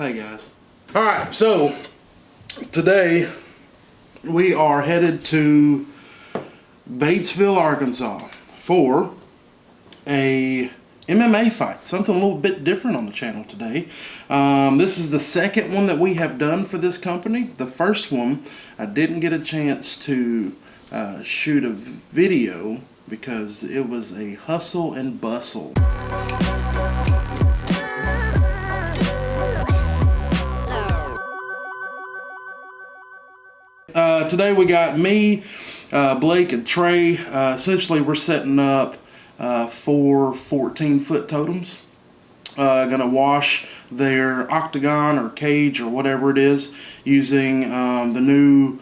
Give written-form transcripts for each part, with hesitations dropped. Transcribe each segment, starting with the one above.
Hey guys. Alright, so today we are headed to Batesville, Arkansas for a MMA fight. Something a little bit different on the channel today. This is the second one that we have done for this company. The first one, I didn't get a chance to shoot a video because it was a hustle and bustle. Today we got me, Blake, and Trey. Essentially we're setting up 4 14-foot totems. Gonna wash their octagon or cage or whatever it is using the new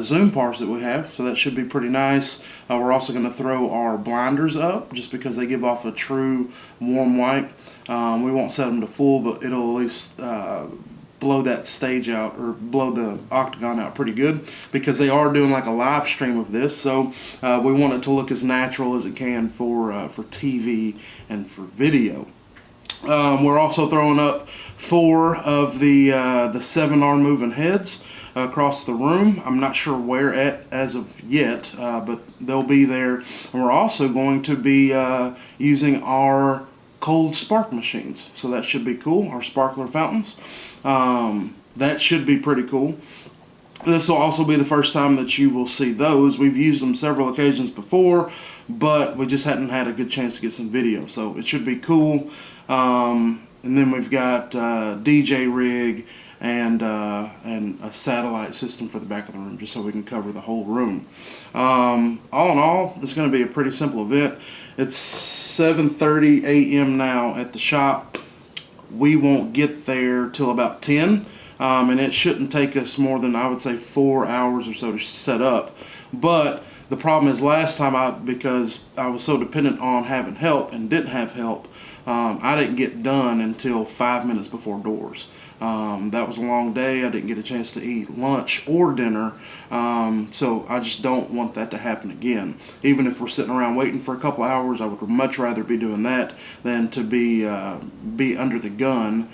zoom parts that we have, so that should be pretty nice. We're also going to throw our blinders up just because they give off a true warm white. We won't set them to full, but it'll at least blow that stage out, or blow the octagon out pretty good, because they are doing like a live stream of this, so we want it to look as natural as it can for TV and for video. We're also throwing up 4 of the 7-arm moving heads across the room. I'm not sure where at as of yet, but they'll be there. And we're also going to be using our cold spark machines, so that should be cool. Our sparkler fountains, that should be pretty cool. This will also be the first time that you will see those. We've used them several occasions before, but we just hadn't had a good chance to get some video, so it should be cool. And then we've got DJ rig and a satellite system for the back of the room, just so we can cover the whole room. All in all, it's going to be a pretty simple event. It's 7:30 a.m. now at the shop. We won't get there till about 10, and it shouldn't take us more than, I would say, 4 hours or so to set up. But the problem is, last time, because I was so dependent on having help and didn't have help, I didn't get done until 5 minutes before doors. That was a long day. I didn't get a chance to eat lunch or dinner, so I just don't want that to happen again. Even if we're sitting around waiting for a couple hours, I would much rather be doing that than to be under the gun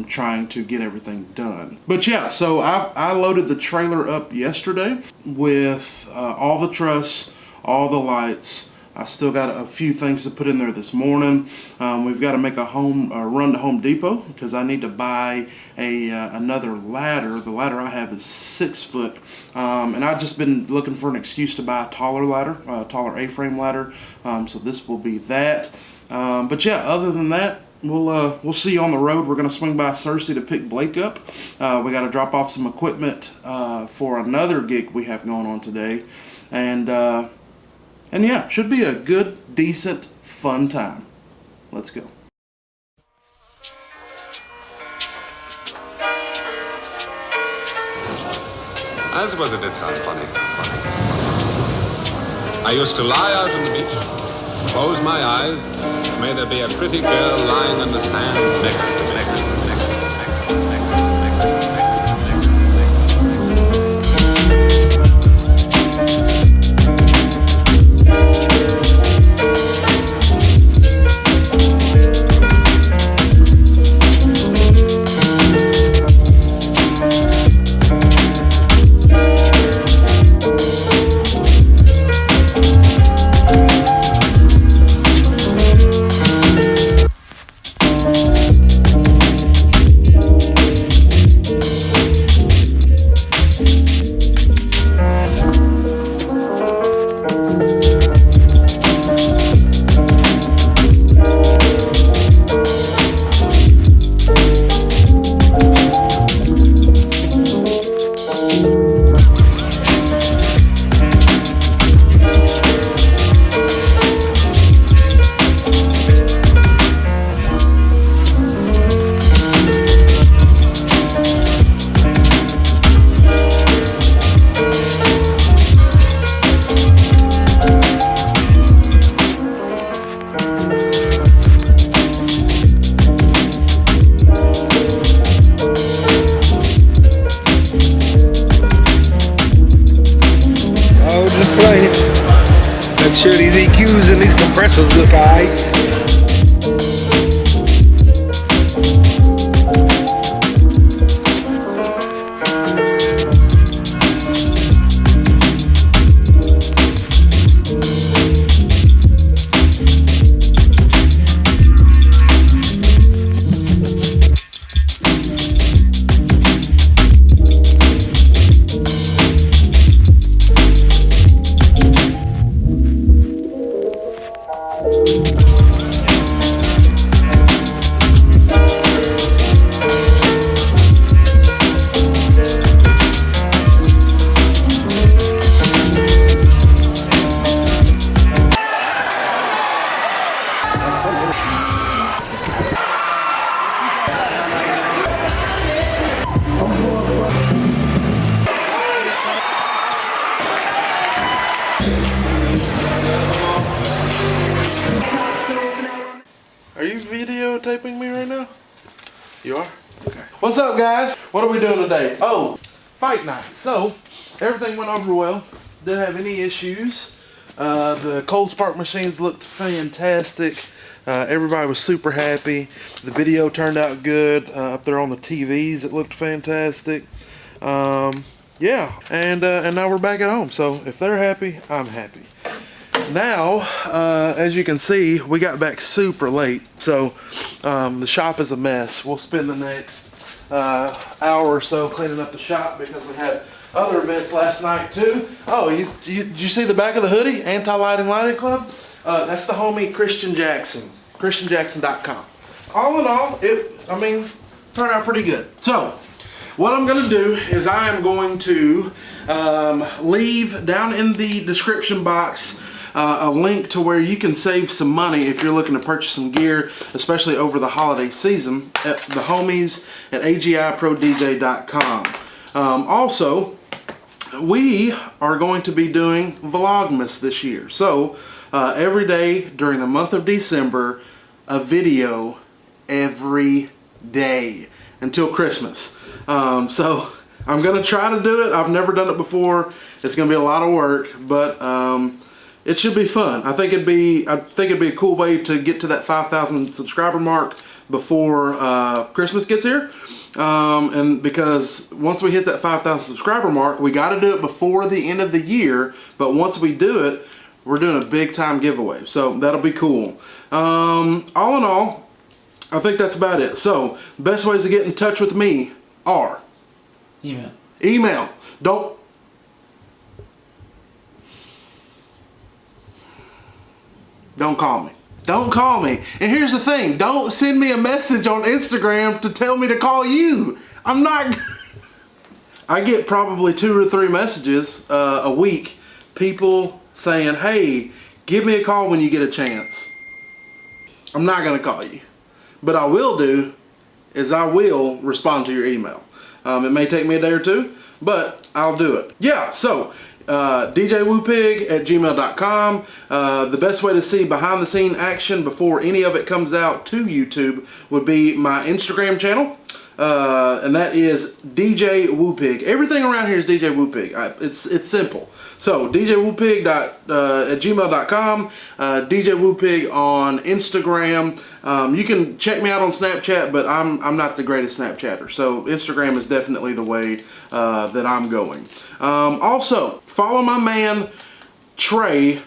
trying to get everything done. But yeah, so I loaded the trailer up yesterday with all the truss, all the lights. I still got a few things to put in there this morning. We've got to make a run to Home Depot because I need to buy another ladder. The ladder I have is 6 foot, and I've just been looking for an excuse to buy a taller ladder, a taller A-frame ladder. So this will be that. But yeah, other than that, we'll see you on the road. We're going to swing by Cersei to pick Blake up. We got to drop off some equipment for another gig we have going on today, and yeah, should be a good, decent, fun time. Let's go. I suppose it did sound funny. I used to lie out on the beach, close my eyes, may there be a pretty girl lying on the sand next to me. Make sure these EQs and these compressors look alright. videotaping me right now? You are? Okay. What's up, guys? What are we doing today? Oh, fight night. So, everything went over well. Didn't have any issues. The cold spark machines looked fantastic. Everybody was super happy. The video turned out good. Up there on the TVs, it looked fantastic. Yeah, and now we're back at home. So if they're happy, I'm happy. Now, as you can see, we got back super late. So the shop is a mess. We'll spend the next hour or so cleaning up the shop because we had other events last night too. Oh, did you see the back of the hoodie? Anti-Lighting Lighting Club? That's the homie Christian Jackson. ChristianJackson.com. All in all, turned out pretty good. So, what I'm going to do is I am going to leave down in the description box a link to where you can save some money if you're looking to purchase some gear, especially over the holiday season, at the homies at agiprodj.com. Also, we are going to be doing Vlogmas this year. So, every day during the month of December, a video every day until Christmas. So I'm gonna try to do it. I've never done it before. It's gonna be a lot of work, but it should be fun. I think it'd be a cool way to get to that 5,000 subscriber mark before Christmas gets here. And because once we hit that 5,000 subscriber mark, we got to do it before the end of the year. But once we do it, we're doing a big time giveaway, so that'll be cool. All in all, I think that's about it. So, best ways to get in touch with me are email. Don't call me. Don't call me. And here's the thing, don't send me a message on Instagram to tell me to call you. I'm not. I get probably 2 or 3 messages a week, people saying, hey, give me a call when you get a chance. I'm not gonna call you. But I will do is I will respond to your email. It may take me a day or two, but I'll do it. Yeah, so djwoopig at gmail.com. The best way to see behind the scene action before any of it comes out to YouTube would be my Instagram channel. And that is djwoopig. Everything around here is djwoopig. It's simple. So djwoopig at gmail.com, djwoopig on Instagram. You can check me out on Snapchat, but I'm not the greatest Snapchatter. So Instagram is definitely the way that I'm going. Also, follow my man Trey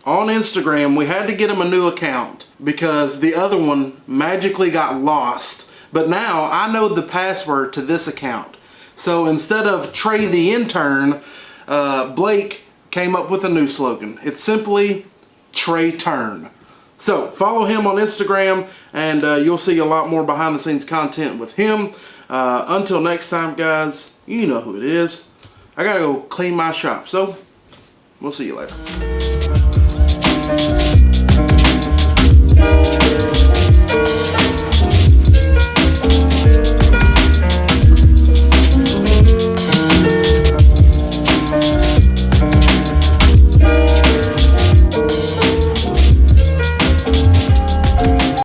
on Instagram. We had to get him a new account because the other one magically got lost. But now I know the password to this account. So instead of Trey the Intern, Blake came up with a new slogan. It's simply Trey Turn. So follow him on Instagram and you'll see a lot more behind the scenes content with him. Until next time, guys, you know who it is. I gotta go clean my shop. So we'll see you later.